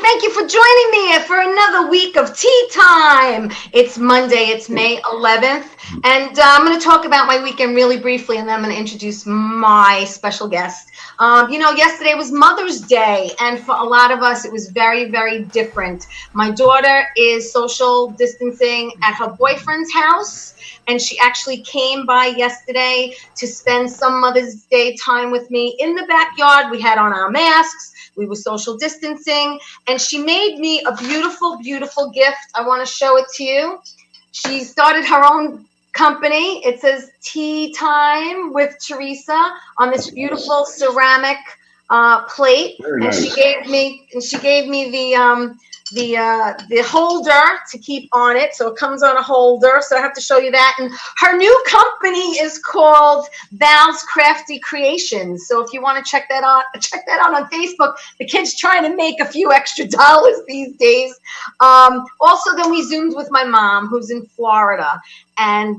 Thank you for joining me for another week of Tea Time. It's Monday, it's May 11th, and I'm going to talk about my weekend really briefly, and then I'm going to introduce my special guest. Yesterday was Mother's Day, and for a lot of us, it was very, very different. My daughter is social distancing at her boyfriend's house, and she actually came by yesterday to spend some Mother's Day time with me in the backyard. We had on our masks. We were social distancing, and she made me a beautiful, beautiful gift. I want to show it to you. She started her own company. It says Tea Time with Theresa on this beautiful ceramic plate. Very nice. And she gave me the holder to keep on it, so it comes on a holder. So I have to show you that. And her new company is called Val's Crafty Creations. So if you want to check that out on Facebook. The kid's trying to make a few extra dollars these days. Also, then we Zoomed with my mom, who's in Florida. And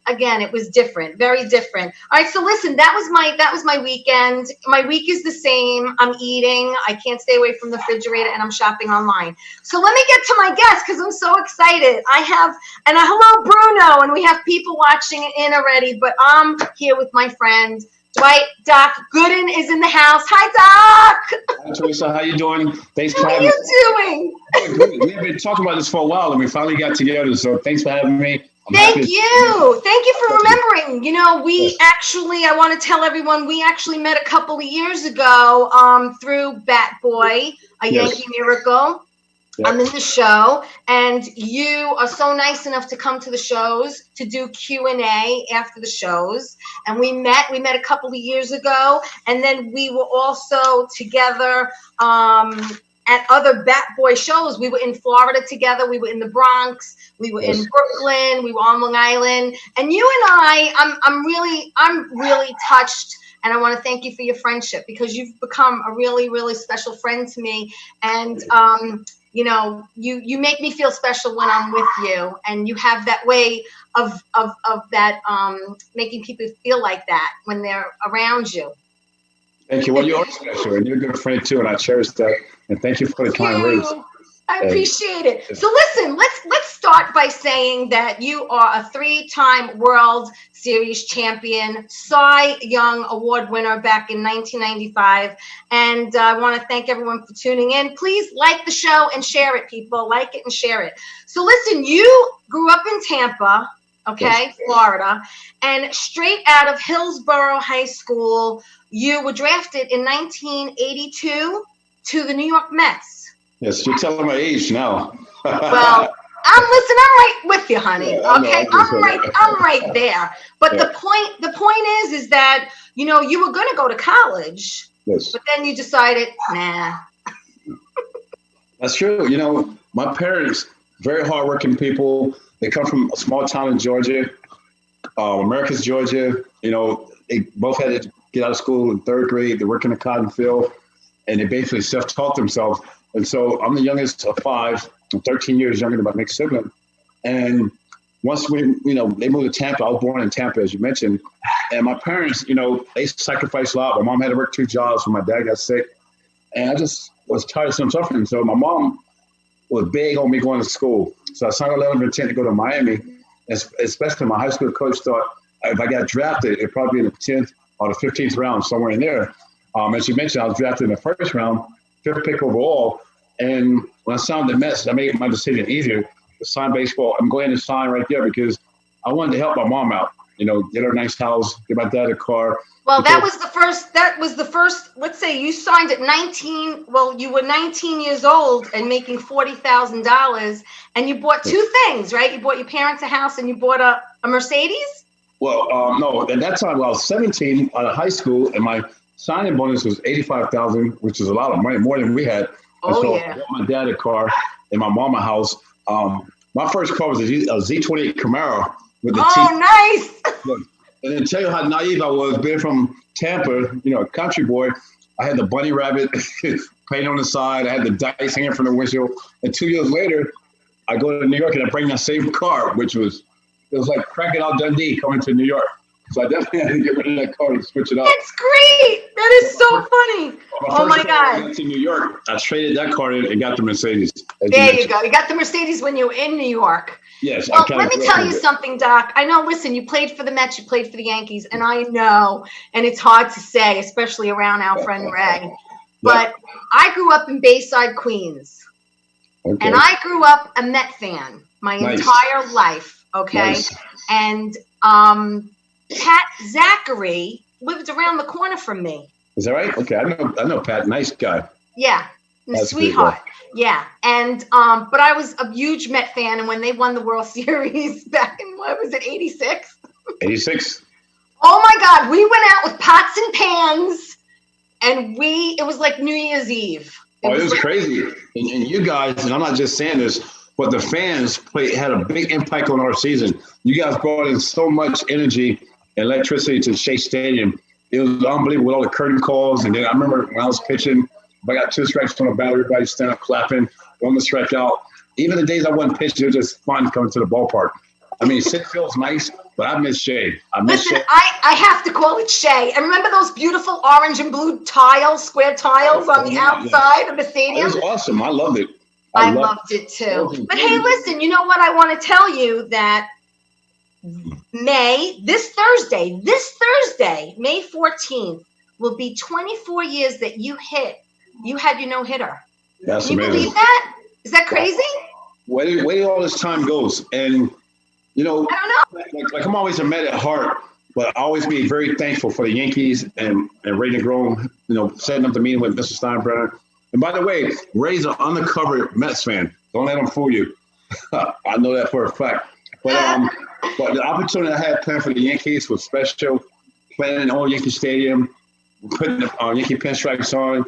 again, it was different, very different. All right, so listen, that was my weekend. My week is the same. I'm eating. I can't stay away from the refrigerator, and I'm shopping online. So let me get to my guest because I'm so excited. Hello, Bruno, and we have people watching in already. But I'm here with my friend Doc Gooden is in the house. Hi, Doc. Hi, Theresa. How you doing? Thanks for How are having me. you doing? We've been talking about this for a while, and we finally got together. So thanks for having me. Thank you for remembering. I want to tell everyone, we actually met a couple of years ago through Bat Boy, a Yankee Miracle. Yep. I'm in the show, and you are so nice enough to come to the shows to do Q&A after the shows. And we met a couple of years ago, and then we were also together at other Bat Boy shows. We were in Florida together. We were in the Bronx. We were in Brooklyn. We were on Long Island. And you and I'm really touched. And I want to thank you for your friendship, because you've become a really, really special friend to me. And you make me feel special when I'm with you, and you have that way of that making people feel like that when they're around you. Thank you. Well, you're special, and you're a good friend too, and I cherish that. And thank you for the kind words. I appreciate it. So listen, let's start by saying that you are a 3-time World Series champion, Cy Young Award winner back in 1995. And I want to thank everyone for tuning in. Please like the show and share it, people. Like it and share it. So listen, you grew up in Tampa, Florida, and straight out of Hillsborough High School, you were drafted in 1982 to the New York Mets. Yes, you're telling my age now. Well, I'm right with you, honey. Okay, I'm right there. But the point is that you were going to go to college. Yes. But then you decided, nah. That's true. My parents, very hardworking people. They come from a small town in Georgia, Americus, Georgia. They both had to get out of school in 3rd grade. They work in the cotton field, and they basically self-taught themselves. And so I'm the youngest of 5. I'm 13 years younger than my next sibling. And once they moved to Tampa. I was born in Tampa, as you mentioned. And my parents, they sacrificed a lot. My mom had to work 2 jobs when my dad got sick. And I just was tired of some suffering. So my mom was big on me going to school. So I signed a letter of intent to go to Miami. Especially my high school coach thought if I got drafted, it'd probably be in the 10th or the 15th round, somewhere in there. As you mentioned, I was drafted in the 1st round, 5th pick overall. And when I signed the Mets, I made my decision easier to sign baseball. I'm going to sign right there because I wanted to help my mom out. Get her a nice house, get my dad a car. Well, that was the first. Let's say you signed at 19. Well, you were 19 years old and making $40,000, and you bought 2 things, right? You bought your parents a house, and you bought a Mercedes. Well, no. At that time, I was 17 out of high school, and my signing bonus was $85,000, which is a lot of money, more than we had. I bought my dad a car and my mom a house. My first car was a Z28 Camaro with the nice. Look, and to tell you how naive I was, being from Tampa, a country boy, I had the bunny rabbit paint on the side. I had the dice hanging from the windshield. And 2 years later, I go to New York and I bring that same car, it was like cracking out Dundee coming to New York. So I definitely had to get rid of that card and switch it up. That's great. That is so funny. Oh my God. I went to New York. I traded that card in and got the Mercedes. There you go. You got the Mercedes when you were in New York. Yes. Well, let me tell you something, Doc. I know, listen, you played for the Mets, you played for the Yankees, and I know, and it's hard to say, especially around our friend Ray, but I grew up in Bayside, Queens, and I grew up a Met fan my entire life, okay? And Pat Zachary lived around the corner from me. Is that right? Okay, I know Pat. Nice guy. Yeah, sweetheart. Yeah, and but I was a huge Met fan, and when they won the World Series back in, what was it, 86? 86. Oh my God, we went out with pots and pans, and it was like New Year's Eve. It was crazy. And you guys, and I'm not just saying this, but the fans had a big impact on our season. You guys brought in so much energy and electricity to Shea Stadium. It was unbelievable with all the curtain calls. And then I remember when I was pitching, if I got 2 strikes on a bat, everybody stand up clapping, one to strike out. Even the days I wasn't pitching, it was just fun coming to the ballpark. I mean, Sid feels nice, but I miss Shea. Listen, I have to call it Shea. And remember those beautiful orange and blue square tiles on the outside of the stadium? It was awesome. I loved it. I loved it too. But hey, listen, you know what? I want to tell you that this Thursday, May 14th, will be 24 years that you had your no-hitter. That's Can you amazing. believe that? Is that crazy? Way all this time goes. And, you know, I don't know. Like I'm always a Met at heart, but I always be very thankful for the Yankees and Ray Negron, you know, setting up the meeting with Mr. Steinbrenner. And by the way, Ray's an undercover Mets fan. Don't let him fool you. I know that for a fact. But the opportunity I had playing for the Yankees was special. Playing in old Yankee Stadium, putting Yankee pinstripes on,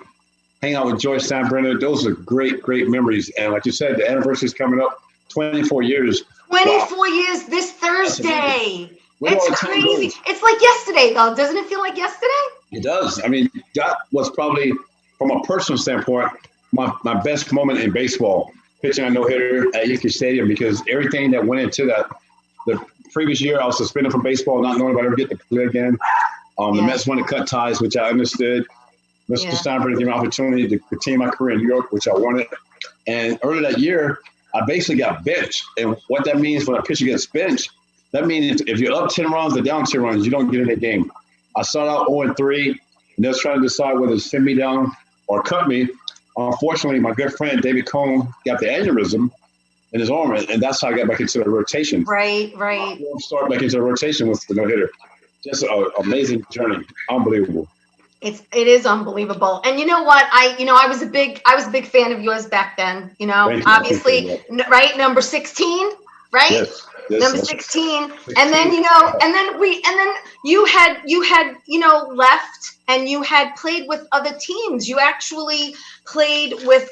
hanging out with George Steinbrenner. Those are great, great memories. And like you said, the anniversary is coming up. 24 years. 24 years this Thursday. It's crazy. It's like yesterday, though. Doesn't it feel like yesterday? It does. I mean, that was probably, from a personal standpoint, my best moment in baseball, pitching a no-hitter at Yankee Stadium, because everything that went into that. The previous year, I was suspended from baseball, not knowing if I'd ever get to play again. The Mets wanted to cut ties, which I understood. Mr. Steinbrenner gave me an opportunity to continue my career in New York, which I wanted. And early that year, I basically got benched. And what that means when a pitcher gets benched, that means if you're up 10 runs or down 10 runs, you don't get in the game. I started out 0-3, and they was trying to decide whether to send me down or cut me. Unfortunately, my good friend David Cohn got the aneurysm in his arm, and that's how I got back into the rotation. Right. Start back into the rotation with the no-hitter. Just an amazing journey. Unbelievable. It is unbelievable. And you know what? I was a big fan of yours back then. You know, obviously, right? Number 16, right? Yes. Number 16. And then, and then you had, left and you had played with other teams. You actually played with,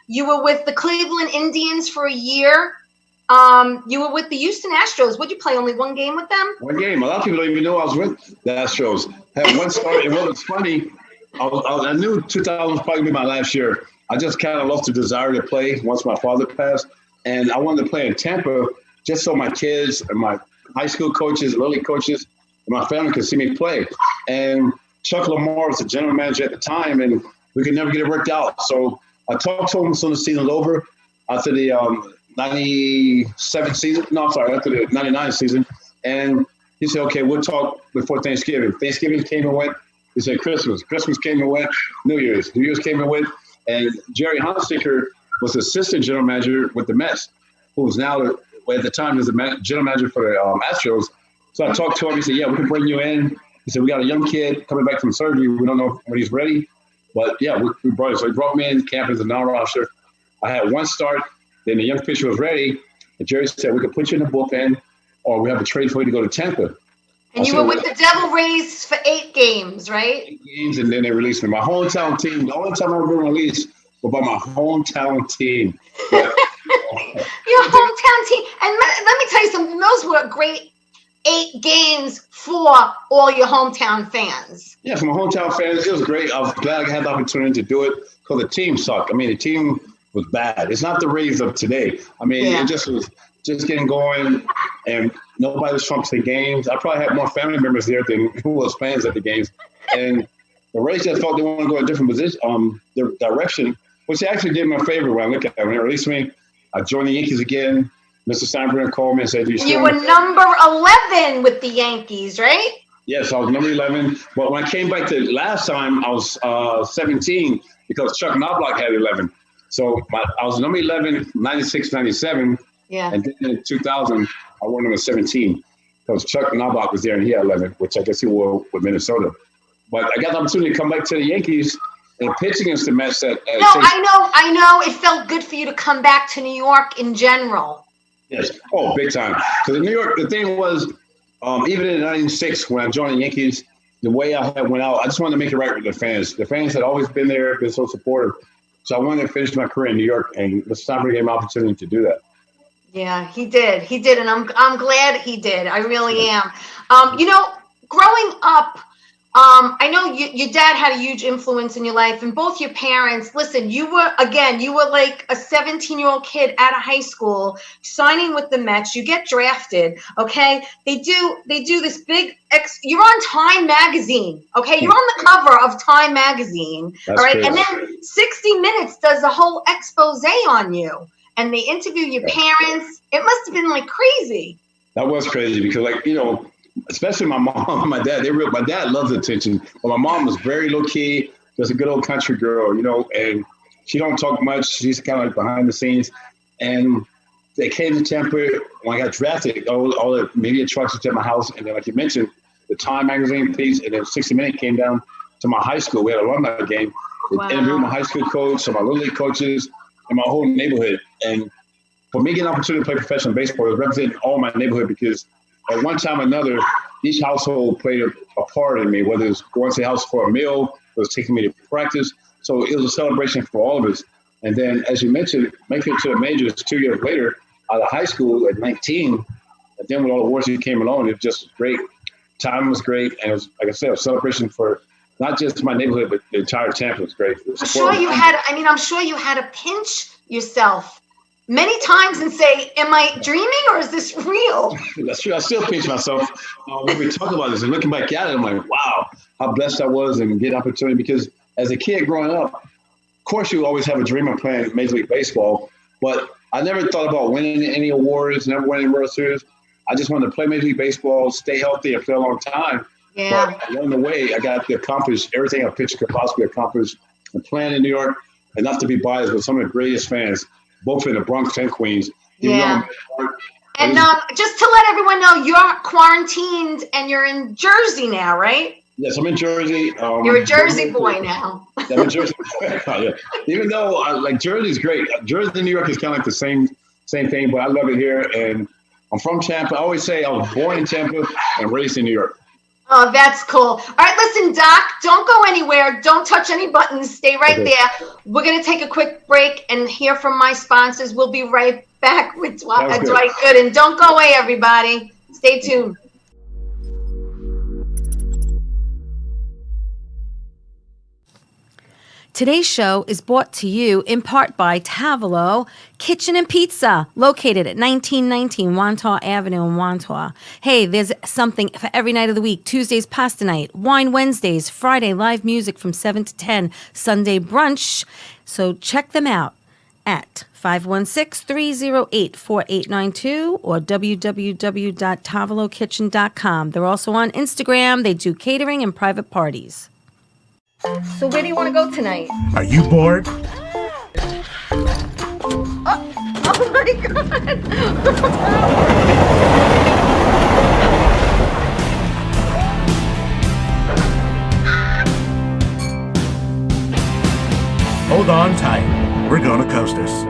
you were with the Cleveland Indians for a year. You were with the Houston Astros. Would you play only one game with them? One game. A lot of people don't even know I was with the Astros. Had one start, and what was funny, I knew 2000 was probably my last year. I just kind of lost the desire to play once my father passed, and I wanted to play in Tampa just so my kids and my high school coaches, early coaches, and my family could see me play. And Chuck Lamar was the general manager at the time, and we could never get it worked out. So I talked to him as soon as the season was over. After the 97 season, after the 99 season, and he said, okay, we'll talk before Thanksgiving. Thanksgiving came and went. He said Christmas came and went. New Year's came and went. And Jerry Hunsaker was assistant general manager with the Mets, who was now, at the time, was the general manager for the Astros. So I talked to him. He said, yeah, we can bring you in. He said, we got a young kid coming back from surgery. We don't know when he's ready. But, yeah, we brought him. So he brought me in, camp as a non-roster. I had one start. Then the young pitcher was ready. And Jerry said, we could put you in the bullpen, or we have a trade for you to go to Tampa. And you were with the Devil Rays for 8 games, right? 8 games, and then they released me. My hometown team, the only time I've been released was by my hometown team. Your hometown team. And let me tell you something. Those were great 8 games for all your hometown fans. Yeah, for my hometown fans, it was great. I was glad I had the opportunity to do it because the team sucked. I mean, the team was bad. It's not the Rays of today. I mean, It just was just getting going. And Nobody was from the games. I probably had more family members there than who was fans at the games. And the Rays just thought they wanted to go a different position, their direction, which actually did me a favor when I look at it. When they released me, I joined the Yankees again. Mr. Steinbrenner called me and said, you were number 11 with the Yankees, right? Yes, I was number 11. But when I came back to last time, I was 17 because Chuck Knobloch had 11. So I was number 11, 96, 97. Yeah. And then in 2000, I won number 17 because Chuck Knobloch was there and he had 11, which I guess he wore with Minnesota. But I got the opportunity to come back to the Yankees and pitch against the Mets. I know. It felt good for you to come back to New York in general. Yes. Oh, big time. Because in New York, the thing was, even in '96 when I joined the Yankees, the way I had went out, I just wanted to make it right with the fans. The fans had always been there, been so supportive. So I wanted to finish my career in New York, and Mr. Steinbrenner gave me an opportunity to do that. Yeah, he did, and I'm glad he did. I really am. Growing up, I know your dad had a huge influence in your life, and both your parents. Listen, you were like a 17-year-old kid out of high school signing with the Mets. You get drafted, okay? They do this big you're on Time magazine, okay? You're on the cover of Time magazine, That's all right? crazy. And then 60 Minutes does a whole expose on you, and they interview your parents. It must have been like crazy. That was crazy because, especially my mom and my dad, my dad loves attention, but my mom was very low key, just a good old country girl, and she don't talk much. She's kind of like behind the scenes. And they came to Tampa when I got drafted. All the media trucks were at my house, and then, like you mentioned, the Time magazine piece, and then 60 Minutes came down to my high school. We had a alumni game. They interviewed my high school coach, so my little league coaches, and my whole neighborhood. And for me getting an opportunity to play professional baseball, it was representing all my neighborhood because at one time or another, each household played a part in me, whether it was going to the house for a meal, it was taking me to practice. So it was a celebration for all of us. And then, as you mentioned, making it to the majors 2 years later out of high school at 19, and then with all the awards that came along, it was just great. Time was great. And it was, like I said, a celebration for not just my neighborhood, but the entire Tampa was great. I'm sure you had to pinch yourself many times and say, am I dreaming or is this real? That's true. I still pinch myself when we talk about this and looking back at it. I'm like, wow, how blessed I was and get opportunity. Because as a kid growing up, of course, you always have a dream of playing Major League Baseball. But I never thought about winning any awards, never winning World Series. I just wanted to play Major League Baseball, stay healthy, and play a long time. Yeah. But along the way, I got to accomplish everything a pitcher could possibly accomplish. And playing in New York, and not to be biased, but some of the greatest fans, both in the Bronx and Queens. Yeah. And just to let everyone know, you're quarantined and you're in Jersey now, right? Yes, I'm in Jersey. You're a Jersey boy now. I'm in Jersey. Yeah. Even though Jersey's great. Jersey and New York is kind of like the same thing, but I love it here. And I'm from Tampa. I always say I was born in Tampa and raised in New York. Oh, that's cool. All right, listen, Doc, don't go anywhere. Don't touch any buttons. Stay right there. We're going to take a quick break and hear from my sponsors. We'll be right back with Dwight Gooden. Don't go away, everybody. Stay tuned. Today's show is brought to you in part by Tavolo Kitchen and Pizza, located at 1919 Wantaw Avenue in Wantaw. Hey, there's something for every night of the week. Tuesdays, pasta night. Wine Wednesdays. Friday, live music from 7 to 10. Sunday, brunch. So check them out at 516-308-4892 or www.tavolokitchen.com. They're also on Instagram. They do catering and private parties. So where do you want to go tonight? Are you bored? Oh my God! Hold on tight. We're gonna coast us.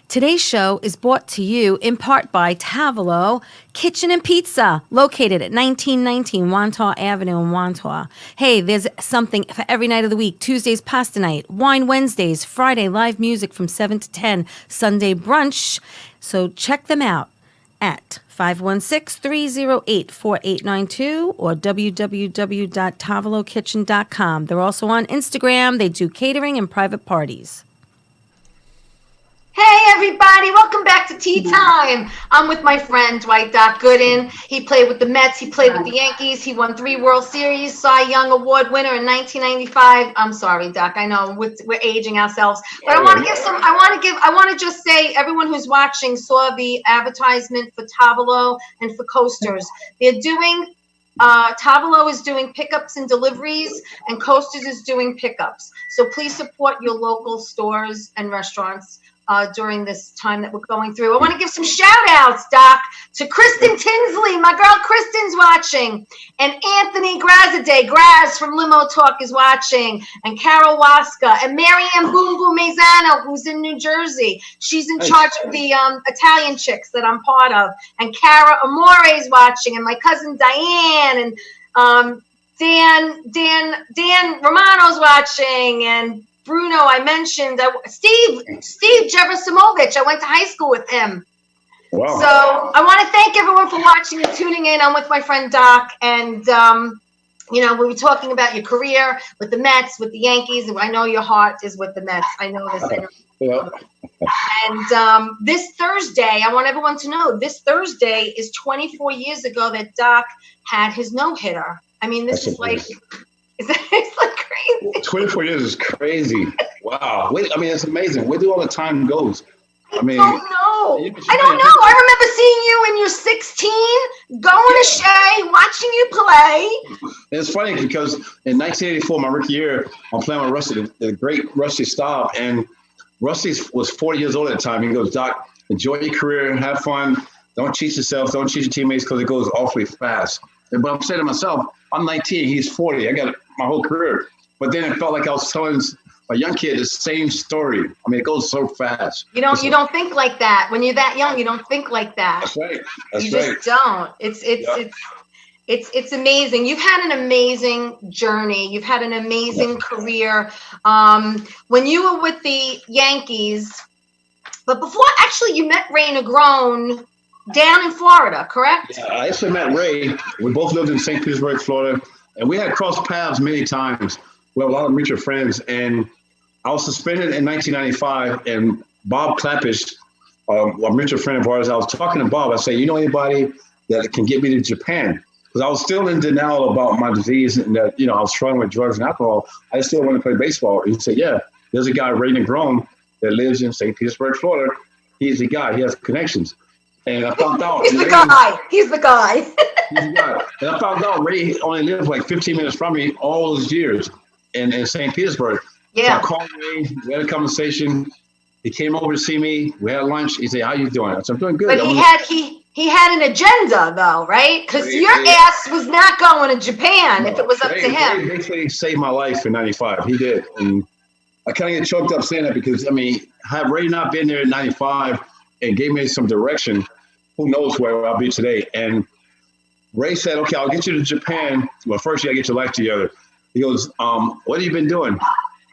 Today's show is brought to you in part by Tavolo Kitchen and Pizza, located at 1919 Wantagh Avenue in Wantagh. Hey, there's something for every night of the week. Tuesdays, pasta night. Wine Wednesdays. Friday, live music from 7 to 10. Sunday, brunch. So check them out at 516-308-4892 or www.tavolokitchen.com. They're also on Instagram. They do catering and private parties. Hey everybody, welcome back to Tea Time. I'm with my friend Dwight Doc Gooden. He played with the Mets, he played with the Yankees, he won 3 World Series, Cy Young Award winner in 1995. I'm sorry, Doc, I know we're aging ourselves, but I want to just say everyone who's watching saw the advertisement for Tavolo and for Coasters. They're doing Tavolo is doing pickups and deliveries, and Coasters is doing pickups. So please support your local stores and restaurants during this time that we're going through. I want to give some shout outs, Doc, to Kristen Tinsley. My girl Kristen's watching. And Anthony Graz from Limo Talk is watching. And Carol Waska. And Marianne Boom Boom Mazzano, who's in New Jersey. She's in charge of the Italian chicks that I'm part of. And Cara Amore is watching. And my cousin Diane. And Dan Romano's watching. And Bruno, I mentioned Steve Gerasimovich. I went to high school with him. Wow. So I want to thank everyone for watching and tuning in. I'm with my friend Doc, and we were talking about your career with the Mets, with the Yankees, and I know your heart is with the Mets. I know this. Yeah. And this Thursday, I want everyone to know, this Thursday is 24 years ago that Doc had his no-hitter. I mean, this is like... It's like crazy. 24 years is crazy. Wow. It's amazing. Where do all the time goes? I don't know. I remember seeing you when you're 16, going to Shea, watching you play. It's funny because in 1984, my rookie year, I'm playing with Rusty, the great Rusty Staub, and Rusty was 40 years old at the time. He goes, Doc, enjoy your career, have fun. Don't cheat yourself. Don't cheat your teammates because it goes awfully fast. But I'm saying to myself, I'm 19, he's 40. I got my whole career. But then it felt like I was telling a young kid the same story. I mean, it goes so fast. You don't think like that. When you're that young, you don't think like that. That's right. You just don't. It's amazing. You've had an amazing journey. You've had an amazing career. When you were with the Yankees, but before, actually, you met Ray Negron down in Florida, correct? Yeah, I actually met Ray. We both lived in St. Petersburg, Florida, and we had crossed paths many times. We have a lot of mutual friends, and I was suspended in 1995, and Bob Clappish, a mutual friend of ours, I was talking to Bob. I said, you know anybody that can get me to Japan? Because I was still in denial about my disease and that, I was struggling with drugs and alcohol. I still want to play baseball. And he said, yeah, there's a guy, Ray Negron, that lives in St. Petersburg, Florida. He's the guy. He has connections. And I found out. He's the guy. He's the guy. And I found out Ray only lived like 15 minutes from me all those years in St. Petersburg. Yeah. So I called Ray. We had a conversation. He came over to see me. We had lunch. He said, how you doing? I said, I'm doing good. But he had an agenda, though, right? Because your ass was not going to Japan if it was up to him. Ray basically saved my life in 95. He did. And I kind of get choked up saying that because, had Ray not been there in 95 and gave me some direction, who knows where I'll be today. And Ray said, okay, I'll get you to Japan. Well, first you got to get your life together. He goes, what have you been doing?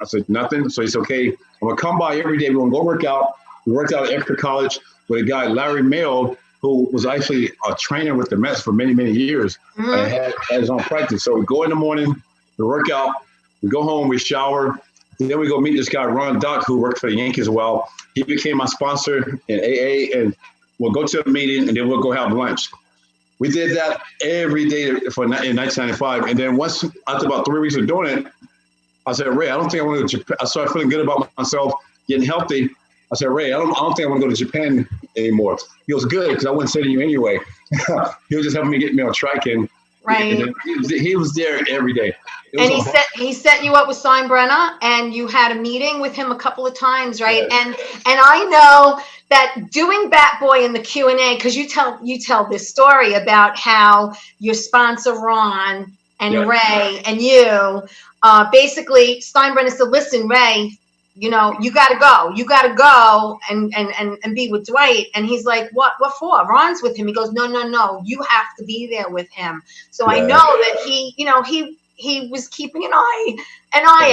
I said, nothing. So he said, okay, I'm going to come by every day. We're going to go work out. We worked out at Exeter College with a guy, Larry Mayo, who was actually a trainer with the Mets for many, many years. Mm-hmm. And had his own practice. So we go in the morning, we work out, we go home, we shower. Then we go meet this guy, Ron Duck, who worked for the Yankees as well. He became my sponsor in AA, and we'll go to a meeting, and then we'll go have lunch. We did that every day in 1995. And then after about 3 weeks of doing it, I said, Ray, I don't think I want to go to Japan. I started feeling good about myself, getting healthy. I said, Ray, I don't think I want to go to Japan anymore. He goes, good, because I wouldn't say to you anyway. He was just helping me get me on track. And right. He was there every day. And he set you up with Steinbrenner, and you had a meeting with him a couple of times, right? Yes. And I know that doing Bat Boy in the Q&A, because you tell this story about how your sponsor Ron and Ray and you, basically Steinbrenner said, listen, Ray, you gotta go. You gotta go and be with Dwight. And he's like, what for? Ron's with him. He goes, no. You have to be there with him. So I know that he was keeping an eye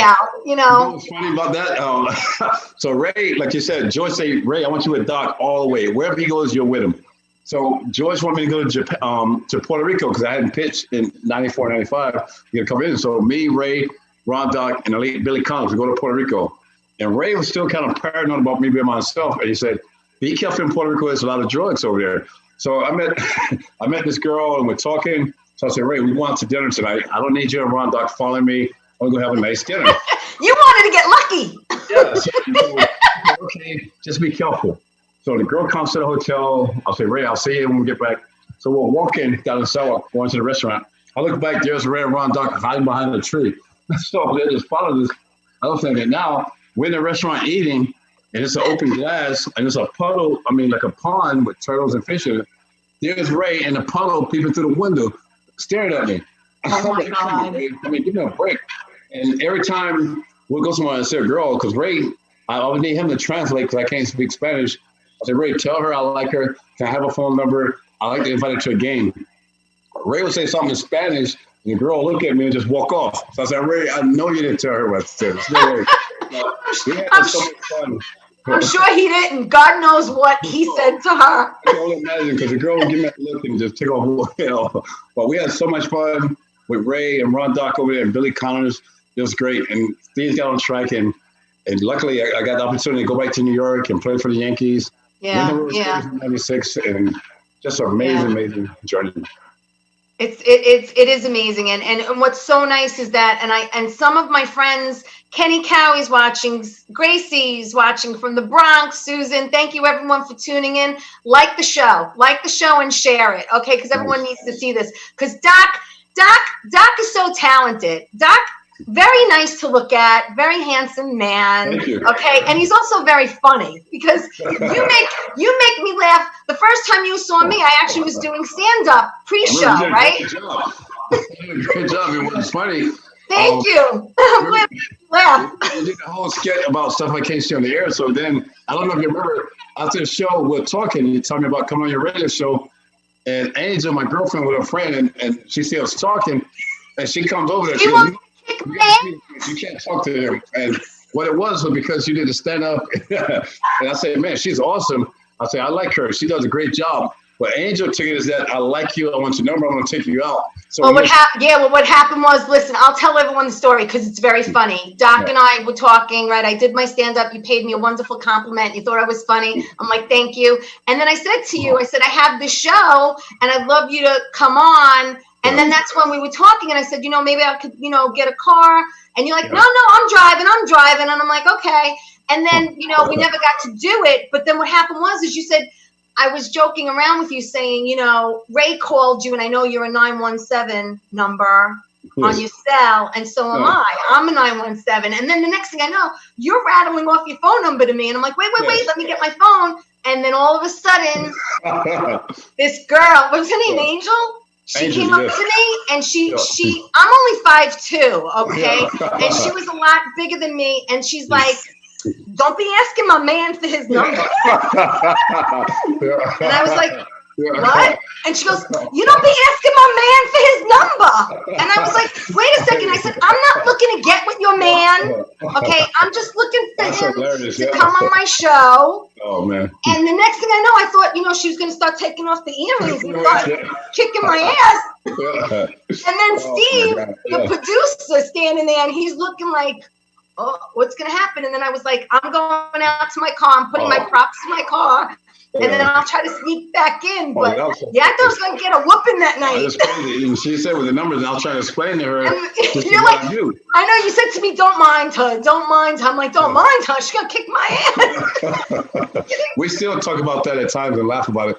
out, You know what's funny about that? So Ray, like you said, George say, Ray, I want you with Doc all the way. Wherever he goes, you're with him. So George wanted me to go to Japan, to Puerto Rico, because I hadn't pitched in 94, 95. You got to come in. So me, Ray, Ron, Doc, and the late Billy Collins, we go to Puerto Rico. And Ray was still kind of paranoid about me being myself. And he said, be careful in Puerto Rico. There's a lot of drugs over there. So I met this girl and we're talking. So I said, Ray, we want to dinner tonight. I don't need you and Ron, Doc following me. I'm going to have a nice dinner. You wanted to get lucky. Yeah. So, okay, just be careful. So the girl comes to the hotel. I'll say, Ray, I'll see you when we get back. So we're walking down the sidewalk, going to the restaurant. I look back, there's Ray and Ron, Doc hiding behind a tree. So they just follow this. I was thinking, now we're in the restaurant eating, and it's an open glass, and it's a puddle, like a pond with turtles and fish in it. There's Ray in a puddle peeping through the window, staring at me. Oh my God. Give me a break. And every time we'll go somewhere and see a girl, because Ray, I would need him to translate because I can't speak Spanish. I said, Ray, tell her I like her. Can I have a phone number? I like to invite her to a game. Ray would say something in Spanish, and the girl would look at me and just walk off. So I said, Ray, I know you didn't tell her what to say. No way. I'm sure he didn't. God knows what he said to her. I can only imagine, because the girl would give me that look and just take off. But we had so much fun with Ray and Ron, Doc over there and Billy Connors. It was great. And things got on track. And luckily, I got the opportunity to go back to New York and play for the Yankees. Yeah. In 96, and just an amazing journey. It is amazing, and what's so nice is that, and some of my friends, Kenny Cowie's watching, Gracie's watching from the Bronx, Susan, thank you everyone for tuning in. Like the show and share it, okay? Because everyone needs to see this. Because Doc is so talented. Doc, very nice to look at, very handsome man. Thank you. Okay, and he's also very funny because you make me laugh. The first time you saw me, I actually was doing stand-up pre-show, right? Great job. It was funny. Thank you. I'm glad you laughed. You did the whole sketch about stuff I can't see on the air. So then, I don't know if you remember, after the show, we're talking, you told me about coming on your radio show, and Angel, my girlfriend, with her friend, and she sees us talking, and she comes over there. She goes, you can't talk to them. And what it was because you did a stand-up. And I said, man, she's awesome. I said, I like her. She does a great job. But Angel took it as that, I like you. I want your number. I'm going to take you out. So what happened was, listen, I'll tell everyone the story because it's very funny. Doc and I were talking, right? I did my stand-up. You paid me a wonderful compliment. You thought I was funny. I'm like, thank you. And then I said to you, I said, I have this show, and I'd love you to come on. And then that's when we were talking, and I said, maybe I could, get a car. And you're like, no, I'm driving. And I'm like, okay. And then, we never got to do it. But then what happened was you said, I was joking around with you saying, Ray called you, and I know you're a 917 number on your cell, and so am I. I'm a 917. And then the next thing I know, you're rattling off your phone number to me. And I'm like, wait, let me get my phone. And then all of a sudden, this girl, what's her name, Angel? She came up to me, and I'm only 5'2", okay? And she was a lot bigger than me, and she's like, don't be asking my man for his number. And I was like, what? And she goes, you don't be asking my man for his number. And I was like, wait a second. I said, I'm not looking to get with your man. Okay, I'm just looking for him to come on my show. Oh, man. And the next thing I know, I thought, she was going to start taking off the earrings and start kicking my ass. And then Steve, the producer, standing there, and he's looking like, oh, what's going to happen? And then I was like, I'm going out to my car. I'm putting my props in my car. And then I'll try to sneak back in. But I thought I was going to get a whooping that night. She said with the numbers, and I'll try to explain to her. You're like, I know you said to me, don't mind her. I'm like, don't mind her. She's going to kick my ass. We still talk about that at times and laugh about it.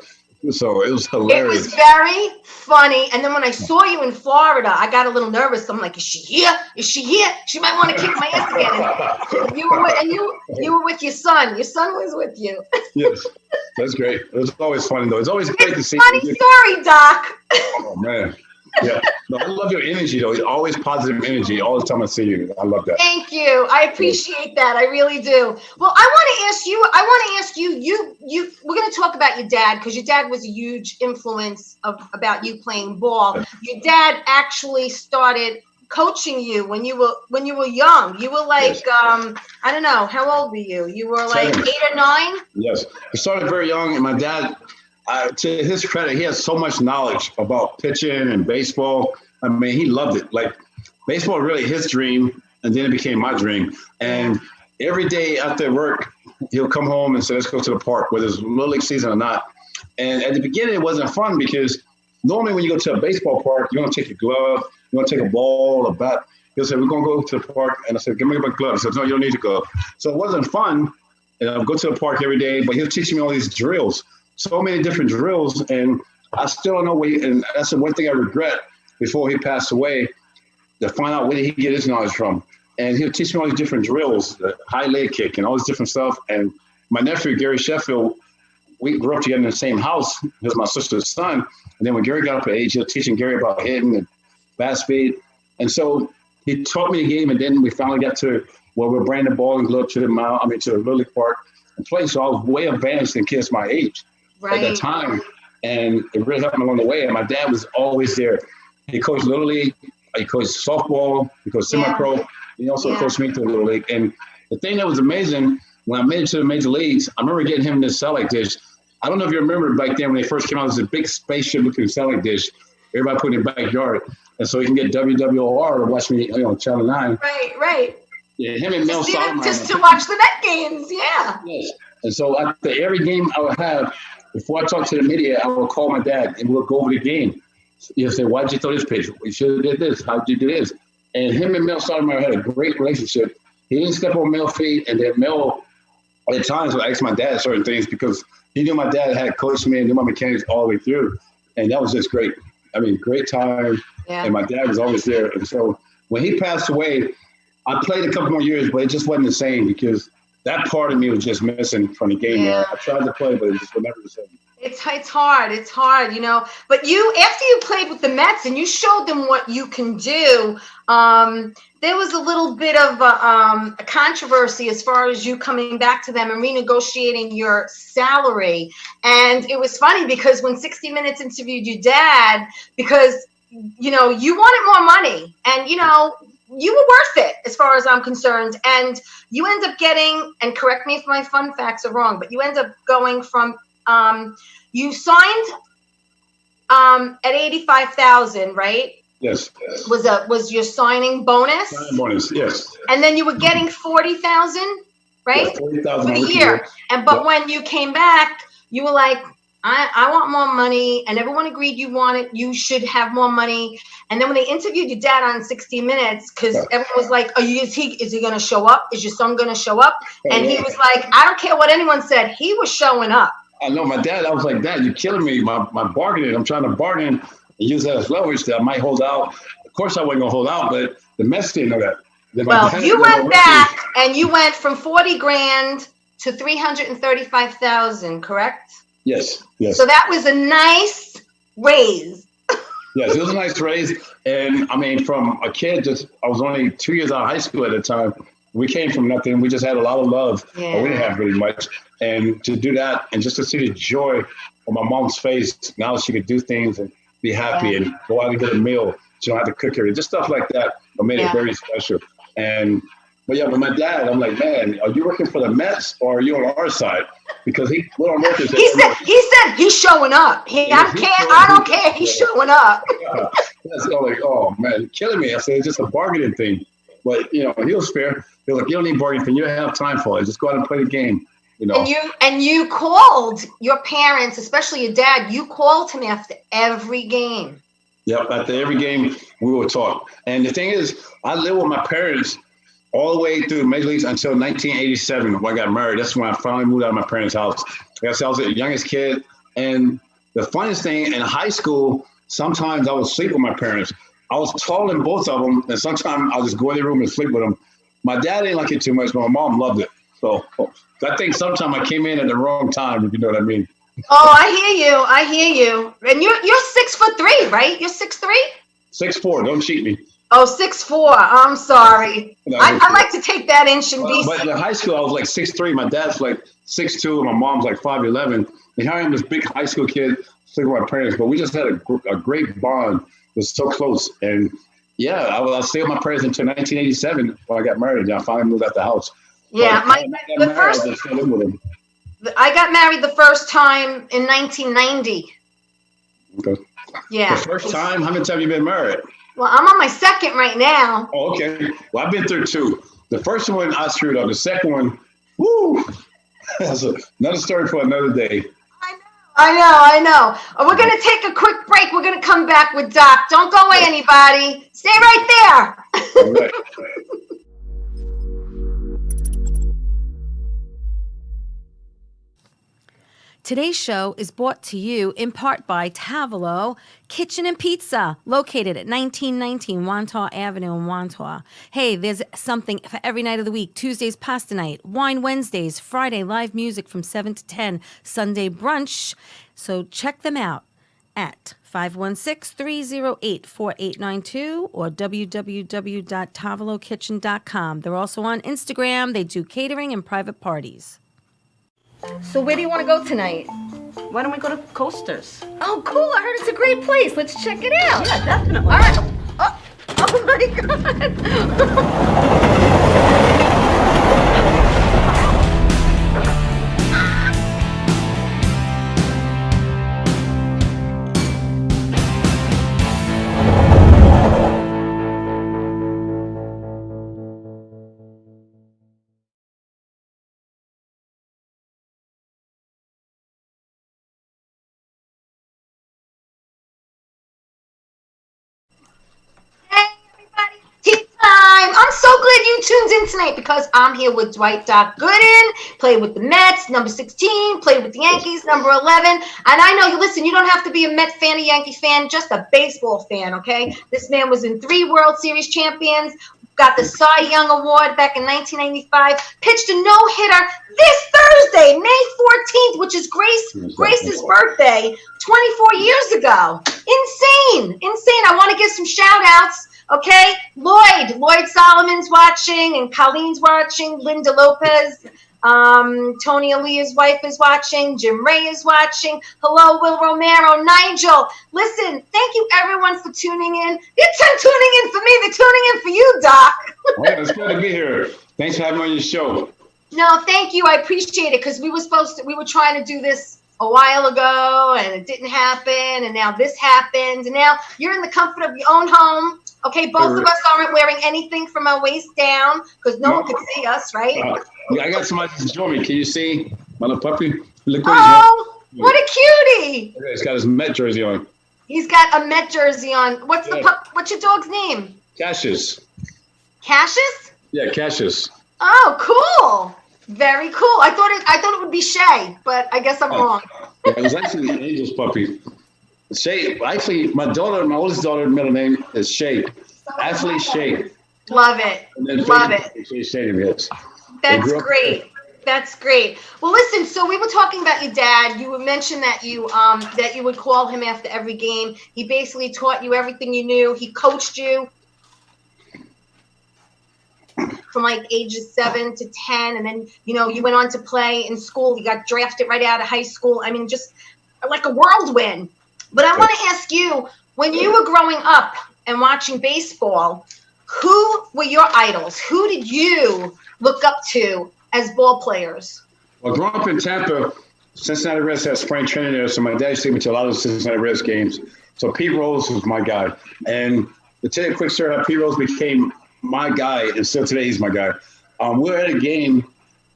So it was hilarious. It was very funny. And then when I saw you in Florida, I got a little nervous. I'm like, is she here? She might want to kick my ass again. And you were with your son. Your son was with you. Yes, that's great. It was always funny though. It's always great to see. Funny story, Doc. Oh man. Yeah. No, I love your energy, though. It's always positive energy all the time I see you. I love that. Thank you. I appreciate that. I really do. Well, I want to ask you, we're going to talk about your dad, because your dad was a huge influence about you playing ball. Your dad actually started coaching you when you were young. You were like, I don't know, how old were you? You were like 8 or 9? Yes. I started very young, and my dad, to his credit, he has so much knowledge about pitching and baseball. I mean, he loved it. Like, baseball really his dream, and then it became my dream. And every day after work, he'll come home and say, let's go to the park, whether it's Little League season or not. And at the beginning, it wasn't fun because normally when you go to a baseball park, you're going to take your glove, you're going to take a ball, a bat. He'll say, we're going to go to the park. And I said, give me my glove. He said, no, you don't need to go. So it wasn't fun. And I'll go to the park every day, but he'll teach me all these drills, so many different drills. And I still don't know and that's the one thing I regret before he passed away, to find out where did he get his knowledge from. And he'll teach me all these different drills, the high leg kick and all this different stuff. And my nephew, Gary Sheffield, we grew up together in the same house. He was my sister's son. And then when Gary got up at age, he was teaching Gary about hitting and bat speed. And so he taught me the game. And then we finally got to where we're bringing the ball and glove to the Little League Park and play. So I was way advanced than kids my age at that time. And it really helped me along the way. And my dad was always there. He coached Little League. He coached softball. He coached semi-pro. He also coached me through Little League. And the thing that was amazing, when I made it to the major leagues, I remember getting him this salad dish. I don't know if you remember back then when they first came out, it was a big spaceship-looking salad dish. Everybody put it in the backyard. And so you can get WWOR to watch me on Channel 9. Right. Yeah, him and Mel Solomon. Just to watch the Met games, yeah. Yes. And so after every game I would have, before I talked to the media, I would call my dad and we'll go over the game. He'll say, why'd you throw this pitch? You should have did this. How'd you do this? And him and Mel Solomon had a great relationship. He didn't step on Mel's feet. And then Mel, at times, would ask my dad certain things because he knew my dad had coached me and knew my mechanics all the way through. And that was just great. I mean, great time. Yeah. And my dad was always there. And so when he passed away, I played a couple more years, but it just wasn't the same because that part of me was just missing from the game. Yeah. I tried to play, but it just was never the same. It's hard, but after you played with the Mets and you showed them what you can do, there was a little bit of a controversy as far as you coming back to them and renegotiating your salary. And it was funny because when 60 Minutes interviewed your dad, because, you wanted more money and, you were worth it as far as I'm concerned. And you end up getting, and correct me if my fun facts are wrong, but you end up going from, you signed at 85,000, right? Yes. Was your signing bonus? Signing bonus, yes. And then you were getting 40,000, right? Yeah, 40,000 for the year. But when you came back, you were like, I want more money, and everyone agreed you should have more money. And then when they interviewed your dad on 60 Minutes, because everyone was like, is he going to show up? Is your son going to show up? And he was like, I don't care what anyone said. He was showing up. I know my dad. I was like, Dad, you're killing me. My bargaining. I'm trying to bargain and use that as leverage that I might hold out. Of course, I wasn't going to hold out, but the Mets didn't know that. Well, you went back and you went from 40 grand to 335,000, correct? Yes. So that was a nice raise. Yes, it was a nice raise. And I mean, from a kid, I was only 2 years out of high school at the time. We came from nothing. We just had a lot of love. Yeah. But we didn't have really much. And to do that and just to see the joy on my mom's face, now she could do things and be happy and go out and get a meal. She don't have to cook her. Just stuff like that made it very special. But my dad, I'm like, man, are you working for the Mets or are you on our side? Because he said he's showing up. I don't care. He's showing up. That's like, oh man, you're killing me. I said, it's just a bargaining thing. But he was fair. They're like, you don't need bargaining thing. You don't have time for it. Just go out and play the game. And you called your parents, especially your dad. You called him after every game. Yep, after every game we would talk. And the thing is, I lived with my parents all the way through Major Leagues until 1987 when I got married. That's when I finally moved out of my parents' house. I guess I was the youngest kid. And the funniest thing, in high school, sometimes I would sleep with my parents. I was taller than both of them, and sometimes I'll just go in their room and sleep with them. My dad didn't like it too much, but my mom loved it. So I think sometimes I came in at the wrong time, if you know what I mean. Oh, I hear you. And you're 6'3", right? You're 6'3"? 6'4". Don't cheat me. Oh, 6'4". I'm sorry. No, I like to take that inch and be. But in high school, I was like 6'3". My dad's like 6'2", and my mom's like 5'11". And here I am, this big high school kid, sitting with my parents. But we just had a great bond. It was so close. And yeah, I stayed with my parents until 1987 when I got married. And I finally moved out the house. Yeah, I got married the first time in 1990. Okay. Yeah. The first time? How many times have you been married? Well, I'm on my second right now. Oh, okay. Well, I've been through two. The first one, I screwed up. The second one, woo! That's another story for another day. I know. We're going to take a quick break. We're going to come back with Doc. Don't go away, anybody. Stay right there. All right. Today's show is brought to you in part by Tavolo Kitchen and Pizza, located at 1919 Wantagh Avenue in Wantagh. Hey, there's something for every night of the week. Tuesdays, pasta night. Wine Wednesdays. Friday, live music from 7 to 10. Sunday, brunch. So check them out at 516-308-4892 or www.tavolokitchen.com. They're also on Instagram. They do catering and private parties. So where do you want to go tonight? Why don't we go to Coasters? Oh, cool. I heard it's a great place. Let's check it out. Yeah, definitely. All right. Oh my God. I'm so glad you tuned in tonight because I'm here with Dwight Doc Gooden, played with the Mets, number 16, played with the Yankees, number 11. And I know you listen, you don't have to be a Met fan, a Yankee fan, just a baseball fan, okay? This man was in 3 World Series champions, got the Cy Young Award back in 1995, pitched a no-hitter this Thursday, May 14th, which is Grace's birthday, 24 years ago. Insane. I want to give some shout-outs. Okay, Lloyd Solomon's watching, and Colleen's watching. Linda Lopez, Tony Aaliyah's wife is watching. Jim Ray is watching. Hello, Will Romero, Nigel. Listen, thank you everyone for tuning in. You're tuning in for me. They're tuning in for you, Doc. All right, it's good to be here. Thanks for having me on your show. No, thank you. I appreciate it because we were trying to do this a while ago, and it didn't happen, and now this happened, and now you're in the comfort of your own home. Okay, both of us aren't wearing anything from our waist down because no one can see us, right? I got somebody to show me. Can you see my little puppy? Look what a cutie! He's got his Met jersey on. He's got a Met jersey on. What's your dog's name? Cassius. Cassius? Yeah, Cassius. Oh, cool. Very cool. I thought it would be Shay, but I guess I'm wrong. Yeah, it was actually the Angel's puppy. Shay, actually, my oldest daughter's middle name is Shay. Ashley Shay. Love it. Love it. Shay, yes. That's great. That's great. Well, listen. So we were talking about your dad. You mentioned that you would call him after every game. He basically taught you everything you knew. He coached you from like ages 7 to 10, and then you went on to play in school. You got drafted right out of high school. I mean, just like a whirlwind. But I want to ask you, when you were growing up and watching baseball, who were your idols? Who did you look up to as ball players? Well, growing up in Tampa, Cincinnati Reds had spring training there, so my dad used to take me to a lot of the Cincinnati Reds games. So Pete Rose was my guy. And to tell you a quick story how Pete Rose became my guy, and still today he's my guy. We're at a game,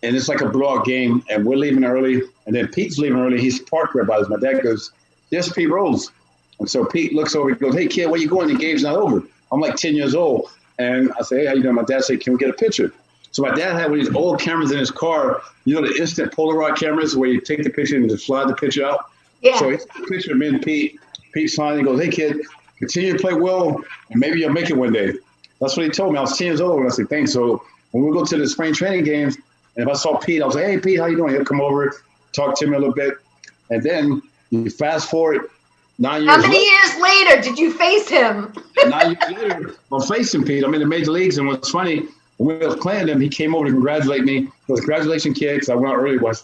and it's like a blowout game, and we're leaving early, and then Pete's leaving early. He's parked right by us. My dad goes, "There's Pete Rose." And so Pete looks over and goes, "Hey, kid, where you going? The game's not over." I'm like 10 years old. And I say, "Hey, how you doing?" My dad said, "Can we get a picture?" So my dad had one of these old cameras in his car, the instant Polaroid cameras where you take the picture and just slide the picture out. Yeah. So he took a picture of me and Pete. Pete signed and goes, "Hey, kid, continue to play well, and maybe you'll make it one day." That's what he told me. I was 10 years old, and I said, "Thanks." So when we go to the spring training games, and if I saw Pete, I was like, "Hey, Pete, how you doing?" He'll come over, talk to me a little bit. And then you fast forward 9 years How many later, years later did you face him? 9 years later, I'm facing Pete. I'm in the major leagues, and what's funny, when we were playing him, he came over to congratulate me. He goes, "Congratulations, kid," because I went out early, watch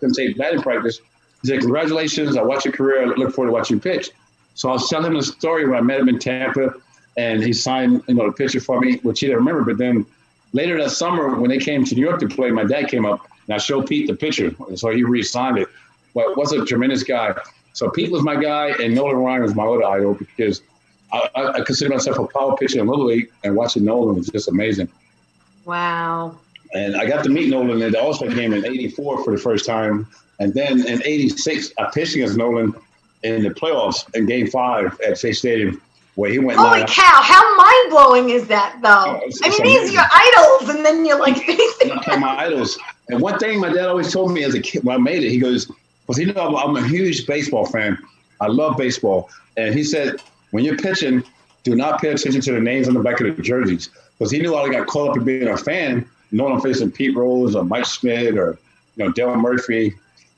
him take batting practice. He said, "Congratulations, I watched your career. I look forward to watching you pitch." So I was telling him the story when I met him in Tampa, and he signed, the pitcher for me, which he didn't remember. But then later that summer, when they came to New York to play, my dad came up, and I showed Pete the picture, and so he re-signed it. But was a tremendous guy. So Pete was my guy, and Nolan Ryan was my other idol because I consider myself a power pitcher in Little League, and watching Nolan was just amazing. Wow. And I got to meet Nolan at the All-Star game in '84 for the first time. And then in '86, I pitched against Nolan in the playoffs in Game 5 at Shea Stadium, where he went. Holy cow! How mind-blowing is that, though? It's these are amazing. your idols, and then you're like facing They're my idols. And one thing my dad always told me as a kid when I made it, he goes, because he knew I'm a huge baseball fan. I love baseball. And he said, when you're pitching, do not pay attention to the names on the back of the jerseys. Because he knew I got caught up in being a fan, knowing I'm facing Pete Rose or Mike Schmidt or Dale Murphy.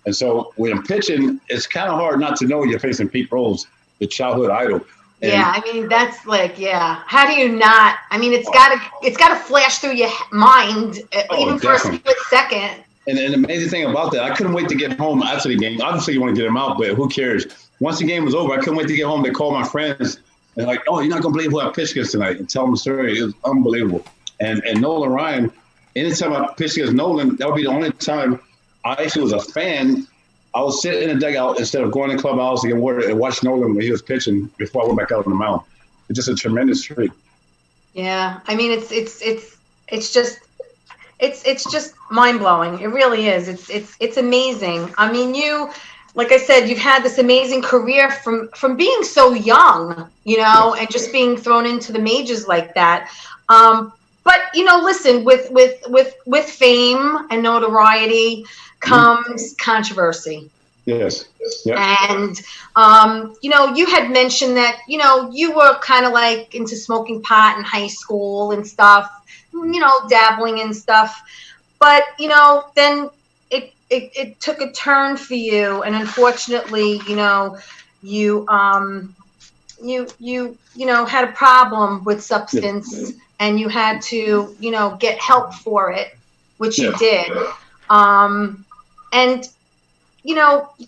And so when I'm pitching, it's kind of hard not to know you're facing Pete Rose, the childhood idol. And that's how do you not? It's gotta flash through your mind, even for a split second. And the amazing thing about that, I couldn't wait to get home after the game. Obviously, you want to get him out, but who cares? Once the game was over, I couldn't wait to get home. They called my friends and like, "Oh, you're not gonna believe who I pitched against tonight," and tell them the story. It was unbelievable. And Nolan Ryan, anytime I pitched against Nolan, that would be the only time I actually was a fan. I would sit in the dugout instead of going to the clubhouse to get water and watch Nolan when he was pitching before I went back out on the mound. It's just a tremendous streak. Yeah, it's just mind blowing. It really is. It's amazing. I mean, like I said, you've had this amazing career from being so young, and just being thrown into the majors like that. But listen, with fame and notoriety comes controversy. Yes. Yep. And you had mentioned that you were kind of like into smoking pot in high school and stuff, dabbling in stuff, but then it took a turn for you, and unfortunately you had a problem with substance, and you had to get help for it, which you did. And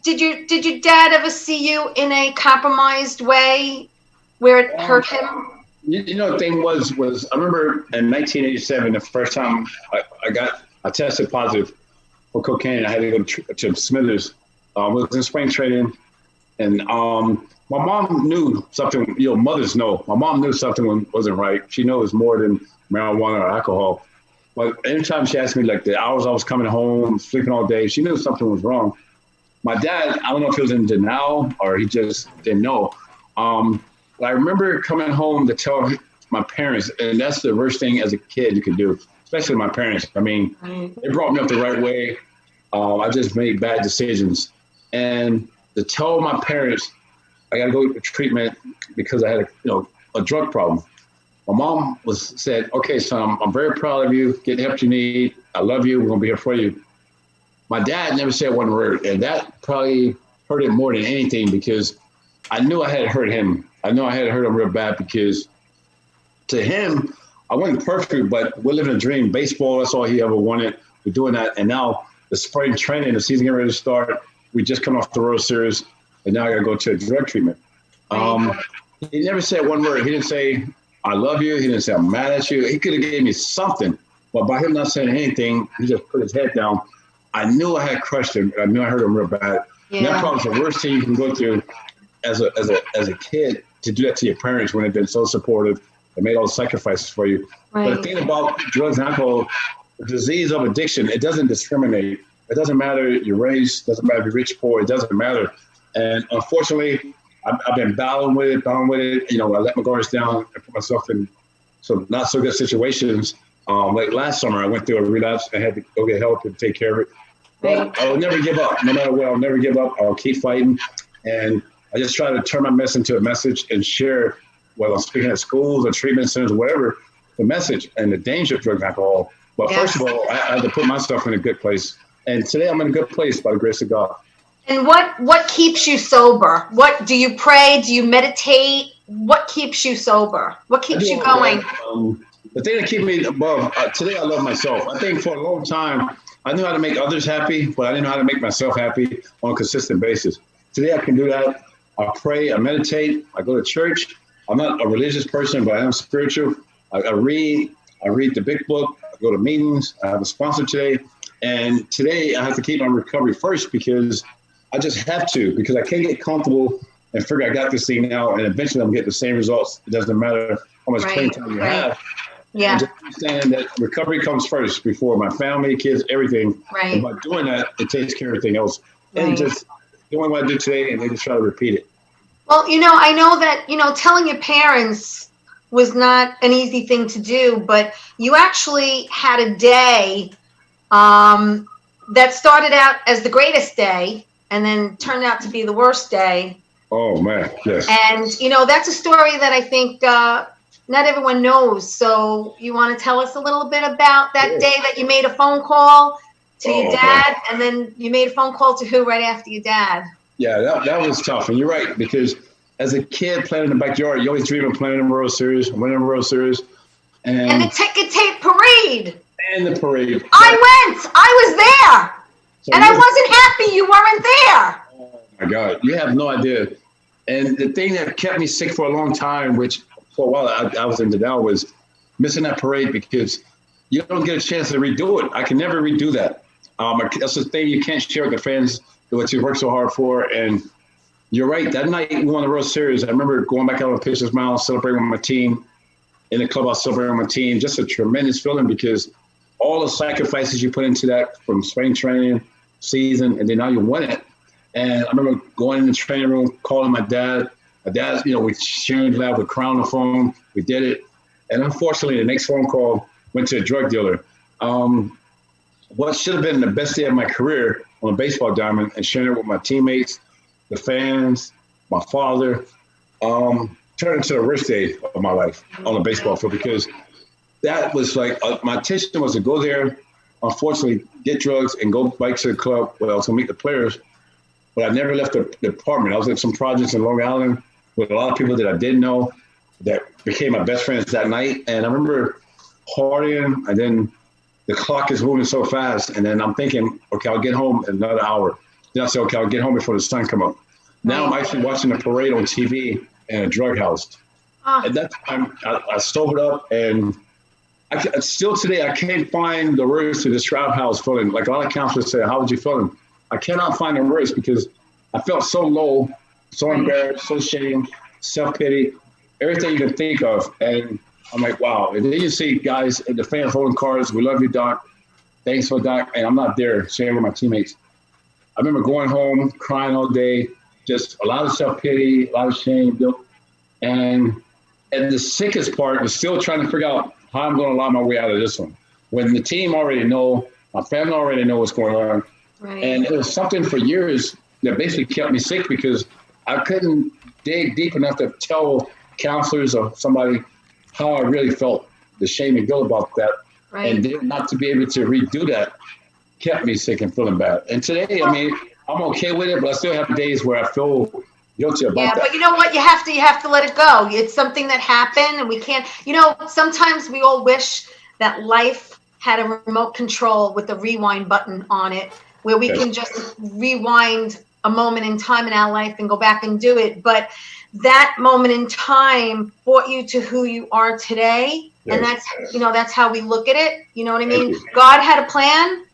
did your dad ever see you in a compromised way where it hurt him? The thing was I remember in 1987, the first time I tested positive for cocaine. I had to go to Smithers. I was in spring training, and my mom knew something. Mothers know. My mom knew something wasn't right. She knows more than marijuana or alcohol. But anytime she asked me, like the hours I was coming home, sleeping all day, she knew something was wrong. My dad, I don't know if he was in denial or he just didn't know. But I remember coming home to tell my parents, and that's the worst thing as a kid you could do, especially my parents. I mean, they brought me up the right way. I just made bad decisions. And to tell my parents, I got to go to treatment because I had a drug problem. My mom said, "Okay, son, I'm very proud of you. Get the help you need. I love you. We're going to be here for you." My dad never said one word, and that probably hurt him more than anything because I knew I had hurt him. I knew I had hurt him real bad because to him, I wasn't perfect, but we're living a dream. Baseball, that's all he ever wanted. We're doing that. And now the spring training, the season getting ready to start. We just come off the World Series, and now I got to go to a drug treatment. He never said one word. He didn't say, "I love you." He didn't say, "I'm mad at you." He could have gave me something, but by him not saying anything, he just put his head down. I knew I had crushed him. I knew I hurt him real bad. Yeah. And that probably is the worst thing you can go through as a kid, to do that to your parents when they've been so supportive and made all the sacrifices for you. Right. But the thing about drugs and alcohol, the disease of addiction, it doesn't discriminate. It doesn't matter your race, doesn't matter if you're rich, poor, it doesn't matter. And unfortunately, I've been battling with it. I let my guards down and put myself in some not so good situations. Like last summer, I went through a relapse. I had to go get help and take care of it. But I will never give up. No matter what, I'll never give up. I'll keep fighting. And I just try to turn my mess into a message and share, whether I'm speaking at schools or treatment centers, whatever, the message and the danger of drugs and alcohol. But first of all, I had to put myself in a good place. And today I'm in a good place by the grace of God. And what keeps you sober? What do you pray? Do you meditate? What keeps you sober? What keeps you going? The thing that keeps me above, today I love myself. I think for a long time, I knew how to make others happy, but I didn't know how to make myself happy on a consistent basis. Today I can do that. I pray, I meditate, I go to church. I'm not a religious person, but I am spiritual. I read the big book, I go to meetings, I have a sponsor today. And today I have to keep my recovery first because I just have to, because I can't get comfortable and figure I got this thing now, and eventually I'm getting the same results. It doesn't matter how much clean time you have. Yeah. And just understanding that recovery comes first before my family, kids, everything. Right. And by doing that, it takes care of everything else. And just doing what I do today, and they just try to repeat it. Well, I know that, telling your parents was not an easy thing to do, but you actually had a day that started out as the greatest day and then turned out to be the worst day. Oh, man, yes. And, that's a story that I think not everyone knows. So you want to tell us a little bit about that day that you made a phone call to your dad, and then you made a phone call to who right after your dad? Yeah, that was tough. And you're right, because as a kid playing in the backyard, you always dream of playing in the World Series, winning the World Series. And the ticket tape parade. And the parade. I went. I was there. So and I wasn't happy you weren't there. Oh, my God. You have no idea. And the thing that kept me sick for a long time, which for a while I was in denial, was missing that parade because you don't get a chance to redo it. I can never redo that. That's the thing you can't share with the fans, what you work so hard for. And you're right. That night we won the World Series. I remember going back out on the pitcher's mound, celebrating with my team. In the clubhouse, celebrating with my team. Just a tremendous feeling because all the sacrifices you put into that from spring training, season, and then now you win it. And I remember going in the training room, calling my dad. My dad, we sharing the lab with Crown on the phone. We did it. And unfortunately, the next phone call went to a drug dealer. What should have been the best day of my career on a baseball diamond and sharing it with my teammates, the fans, my father, turned into the worst day of my life on a baseball field because that was like my intention was to go there, unfortunately, get drugs and go back to the club where I was going to meet the players. But I never left the apartment. I was in some projects in Long Island with a lot of people that I didn't know that became my best friends that night. And I remember partying, and then the clock is moving so fast. And then I'm thinking, okay, I'll get home in another hour. Then I said, okay, I'll get home before the sun come up. Now I'm actually watching a parade on TV in a drug house. At that time, I sobered up, and still today, I can't find the words to describe how I was feeling. Like a lot of counselors say, how was you feeling? I cannot find the words because I felt so low, so embarrassed, so ashamed, self-pity, everything you can think of. And I'm like, wow. And then you see guys, the fans holding cards. We love you, Doc. Thanks for Doc. And I'm not there sharing with my teammates. I remember going home, crying all day, just a lot of self-pity, a lot of shame, guilt. And the sickest part was still trying to figure out how I'm going to lie my way out of this one. When the team already know, my family already know what's going on. Right. And it was something for years that basically kept me sick because I couldn't dig deep enough to tell counselors or somebody how I really felt, the shame and guilt about that. Right. And then not to be able to redo that kept me sick and feeling bad. And today, I mean, I'm okay with it, but I still have days where I feel guilty about that. Yeah, but you know what? You have to let it go. It's something that happened, and we can't, sometimes we all wish that life had a remote control with a rewind button on it, where we can just rewind a moment in time in our life and go back and do it. But that moment in time brought you to who you are today. Yes. And that's how we look at it. You know what I mean? God had a plan,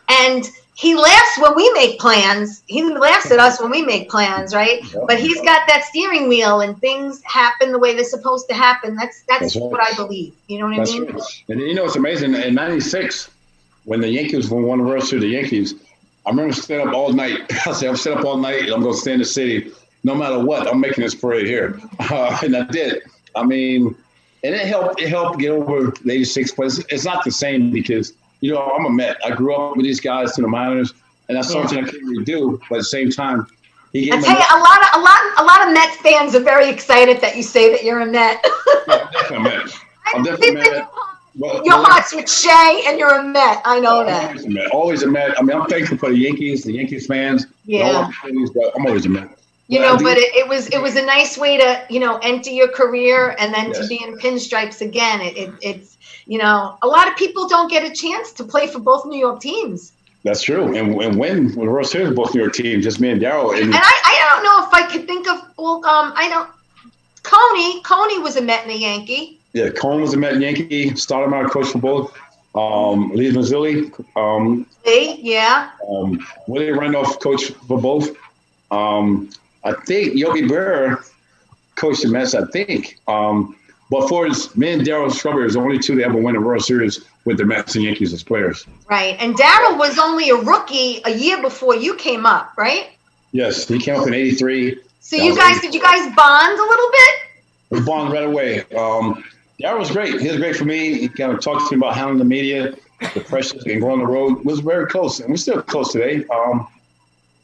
and he laughs when we make plans. He laughs at us when we make plans, right? Yep. But he's got that steering wheel, and things happen the way they're supposed to happen. That's what I believe. You know what I mean? Right. And it's amazing. In '96, when the Yankees won the World Series, the Yankees, I remember staying up all night. I said, I'm staying up all night, and I'm going to stay in the city. No matter what, I'm making this parade here. And I did. I mean, and it helped get over the '86, but it's not the same because, I'm a Met. I grew up with these guys in the minors, and that's something I can't really do. But at the same time, I tell you, a lot of Mets fans are very excited that you say that you're a Met. I'm definitely a Met. I'm definitely a Met. Your heart's with Shea, and you're a Met. I know that. Always a Met. Always a Met. I mean, I'm thankful for the Yankees fans. Yeah. But I'm always a Met. But it was a nice way to enter your career and then to be in pinstripes again. It's a lot of people don't get a chance to play for both New York teams. That's true, and win the World Series both New York teams, just me and Darryl. And I don't know if I could think of Coney was a Met and a Yankee. Yeah, Cone was a Met and Yankee. Started out coach for both. Lee Mazzilli. Willie Randolph coach for both. I think Yogi Berra coached the Mets, I think. But for me and Darryl Strawberry is the only two that ever win a World Series with the Mets and Yankees as players. Right. And Darryl was only a rookie a year before you came up, right? Yes, he came up in '83. So did you guys bond a little bit? We bond right away. Darryl was great. He was great for me. He kind of talked to me about handling the media, the pressures, and going on the road. We was very close, and we're still close today.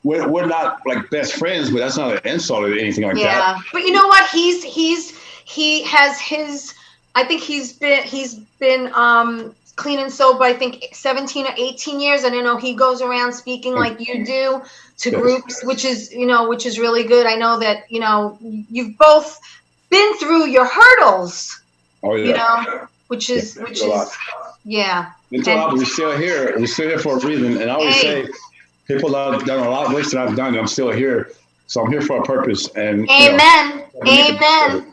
We're not like best friends, but that's not an insult or anything like that. Yeah, but you know what? He has his. I think he's been clean and sober. I think 17 or 18 years. And he goes around speaking like you do to groups, which is really good. I know that you've both been through your hurdles. Oh yeah. Which is yeah. It's a lot, but we're still here. We're still here for a reason. And I always say, people have done a lot worse than I've done. And I'm still here, so I'm here for a purpose. And amen. Amen.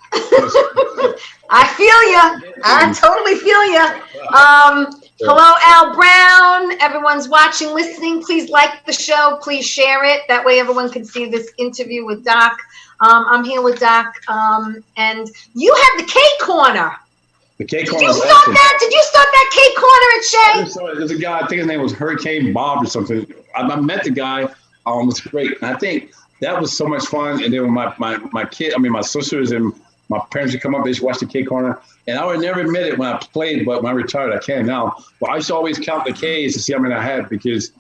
I feel you. I totally feel you. Hello, Al Brown. Everyone's watching, listening. Please like the show. Please share it. That way everyone can see this interview with Doc. I'm here with Doc. And you have the K Corner. The K Corner. Did you start that? Did you start that K Corner at Shea? There's a guy, I think his name was Hurricane Bob or something. I met the guy. It was great. And I think that was so much fun. And then when my sisters and my parents would come up, they used to watch the K Corner. And I would never admit it when I played, but when I retired, I can now. But I used to always count the Ks to see how many I had because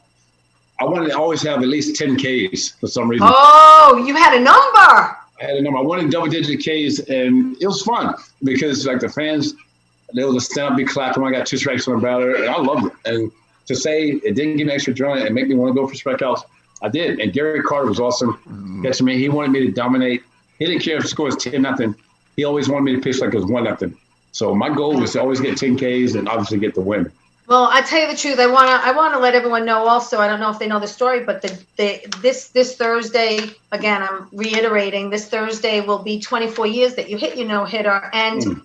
I wanted to always have at least 10 Ks for some reason. Oh, you had a number. I had a number. I wanted double-digit Ks, and it was fun because, like, the fans, they would just stand up, be clapping when I got 2 strikes on the batter, and I loved it. And to say it didn't give me extra adrenaline and make me want to go for strikeouts, I did. And Gary Carter was awesome. Catching me. He wanted me to dominate. He didn't care if the score was 10-0. He always wanted me to pitch like it was 1-0. So my goal was to always get 10 Ks and obviously get the win. Well, I tell you the truth, I want to let everyone know also. I don't know if they know the story, but this Thursday, again, I'm reiterating, this Thursday will be 24 years that you hit your no-hitter, and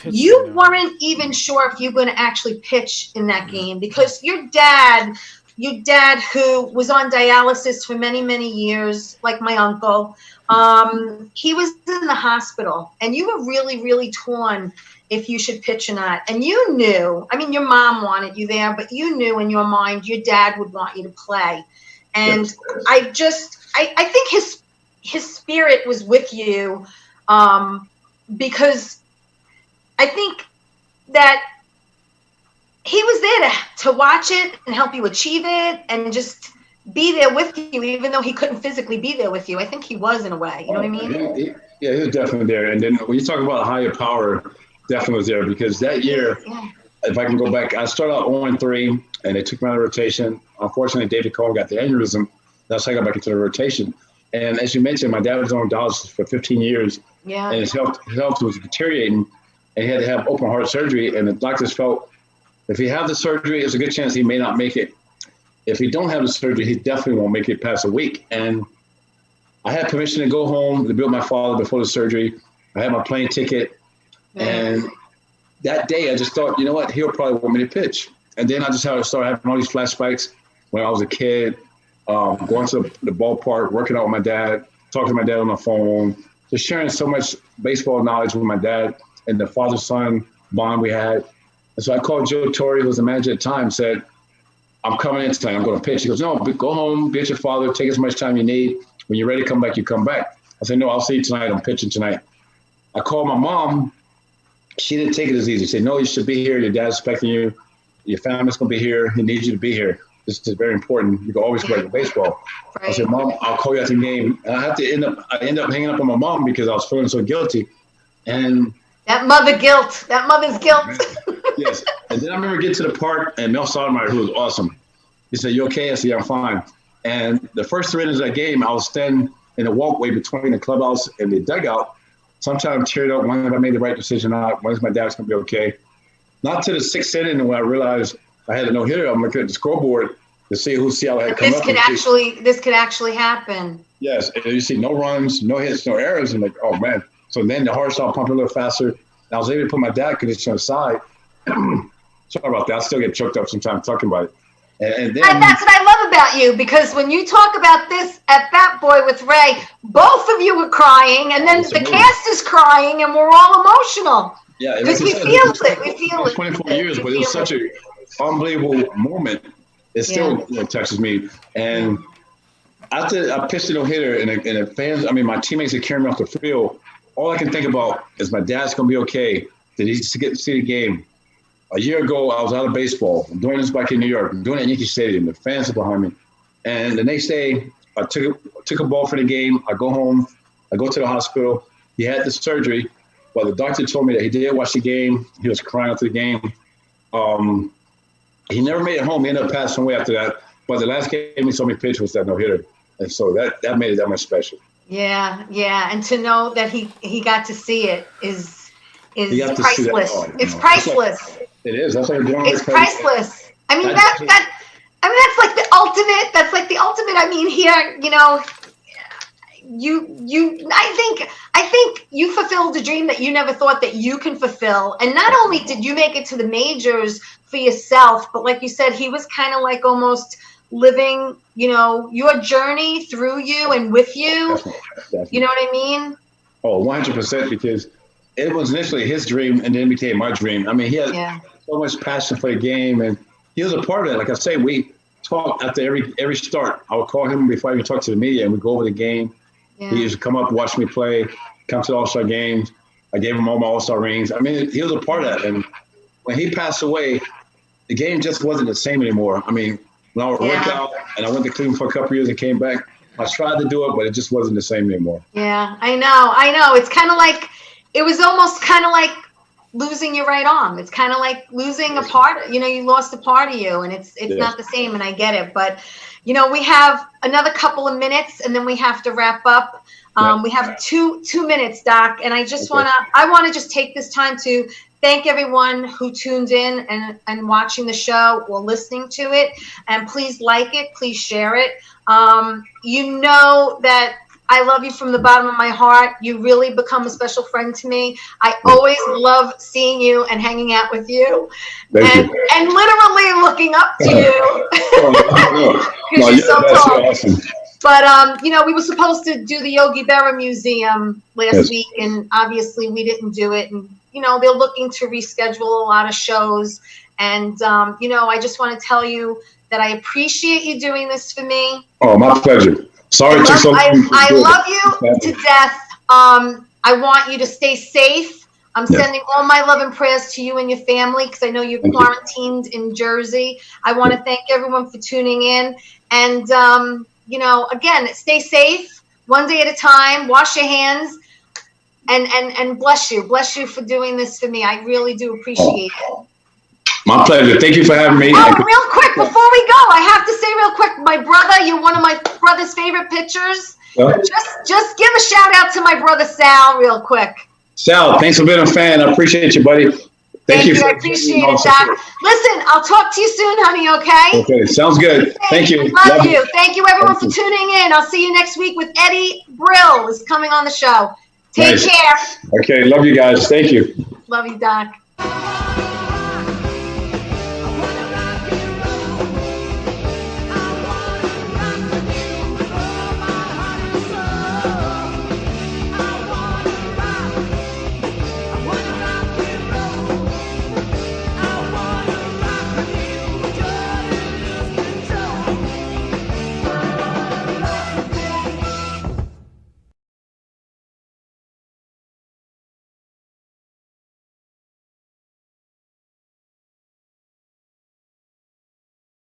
you weren't even sure if you were going to actually pitch in that game because your dad, who was on dialysis for many, many years, like my uncle, he was in the hospital, and you were really, really torn if you should pitch or not. And you knew, I mean, your mom wanted you there, but you knew in your mind your dad would want you to play. And yes. I think his spirit was with you because I think that he was there to watch it and help you achieve it and just be there with you, even though he couldn't physically be there with you. I think he was in a way, you know what I mean? Yeah, he was definitely there. And then when you talk about a higher power, definitely was there because that year, if I can go back, I started out 0-3 and they took me out of rotation. Unfortunately, David Cole got the aneurysm. That's how I got back into the rotation. And as you mentioned, my dad was on dialysis for 15 years. Yeah. And his health was deteriorating and he had to have open heart surgery. And the doctors felt if he had the surgery, there's a good chance he may not make it. If he don't have the surgery, he definitely won't make it past a week. And I had permission to go home to be with my father before the surgery. I had my plane ticket. And that day, I just thought, you know what, he'll probably want me to pitch. And then I just started having all these flashbacks when I was a kid, going to the ballpark, working out with my dad, talking to my dad on the phone, just sharing so much baseball knowledge with my dad and the father-son bond we had. And so I called Joe Torre, who was the manager at the time, said, I'm coming in tonight. I'm going to pitch. He goes, no, go home, be with your father, take as much time you need. When you're ready to come back, you come back. I said, no, I'll see you tonight. I'm pitching tonight. I called my mom. She didn't take it as easy. She said, no, you should be here. Your dad's expecting you. Your family's going to be here. He needs you to be here. This is very important. You can always play baseball. Right. I said, Mom, I'll call you after the game. And I end up hanging up on my mom because I was feeling so guilty. And that mother's guilt. Yes. And then I remember getting to the park, and Mel Stoudemire, who was awesome, he said, "You okay?" I said, "Yeah, I'm fine." And the first 3 innings of that game, I was standing in the walkway between the clubhouse and the dugout. Sometimes cheered up, wondering if I made the right decision or not. When is my dad's going to be okay? Not to the 6th inning when I realized I had a no-hitter. I'm looking at the scoreboard to see who Seattle had come up. This could actually happen. Yes, and you see no runs, no hits, no errors. I'm like, oh, man. So then the heart started pumping a little faster. And I was able to put my dad condition aside. Sorry about that. I still get choked up sometimes talking about it. And then, that's what I love about you, because when you talk about this at Bat Boy with Ray, both of you were crying, and then the cast is crying, and we're all emotional. Yeah, because we feel it. We feel it. 24 years, but it was such an unbelievable moment. It still touches me. And after I pitched a no-hitter, and the fans, I mean, my teammates that carried me off the field, all I can think about is my dad's going to be okay. Did he get to see the game? A year ago, I was out of baseball. I'm doing this back in New York. I'm doing it at Yankee Stadium. The fans are behind me. And the next day, I took a ball for the game. I go home. I go to the hospital. He had the surgery, but the doctor told me that he did watch the game. He was crying after the game. He never made it home. He ended up passing away after that. But the last game he saw me pitch was that no-hitter. And so that made it that much special. Yeah. And to know that he got to see it is priceless. It's priceless. It is. That's like it's priceless. I mean, that's like the ultimate. That's like the ultimate. I mean, here, you know, I think you fulfilled a dream that you never thought that you can fulfill. And not only did you make it to the majors for yourself, but like you said, he was kind of like almost living, you know, your journey through you and with you. Definitely. You know what I mean? Oh, 100%, because it was initially his dream and then became my dream. I mean, he had so much passion for the game, and he was a part of it. Like I say, we talk after every start. I would call him before I even talk to the media, and we'd go over the game. Yeah. He used to come up, watch me play, come to the All-Star games. I gave him all my All-Star rings. I mean, he was a part of that. And when he passed away, the game just wasn't the same anymore. I mean, when I would work out and I went to Cleveland for a couple years and came back, I tried to do it, but it just wasn't the same anymore. Yeah, I know. It's kind of like, it was almost kind of like losing your right arm. It's kind of like losing a part, you know, you lost a part of you, and it's not the same, and I get it. But, you know, we have another couple of minutes, and then we have to wrap up. We have two minutes, Doc, and I just want to just take this time to thank everyone who tuned in and watching the show or listening to it. And please like it, please share it. You know that I love you from the bottom of my heart. You really become a special friend to me. I always love seeing you and hanging out with you. And literally looking up to you. Because you're so tall. Awesome. But, you know, we were supposed to do the Yogi Berra Museum last week, and obviously we didn't do it. And, you know, they're looking to reschedule a lot of shows. And, you know, I just want to tell you that I appreciate you doing this for me. Oh, my pleasure. Sorry it took so long. I love you to death. I want you to stay safe. I'm sending all my love and prayers to you and your family, because I know you're quarantined in Jersey. I want to thank everyone for tuning in. And, you know, again, stay safe, one day at a time. Wash your hands, and bless you. Bless you for doing this for me. I really do appreciate it. My pleasure. Thank you for having me. Oh, real quick, before we go, I have to say real quick, my brother, you're one of my brother's favorite pitchers. Just give a shout out to my brother Sal real quick. Sal, thanks for being a fan. I appreciate you, buddy. Thank you. I appreciate it, Doc. Listen, I'll talk to you soon, honey, okay? Okay, sounds good. Thank you. Love you. Thank you, everyone, for tuning in. I'll see you next week with Eddie Brill is coming on the show. Take care. Okay, love you guys. Thank you. Love you, Doc.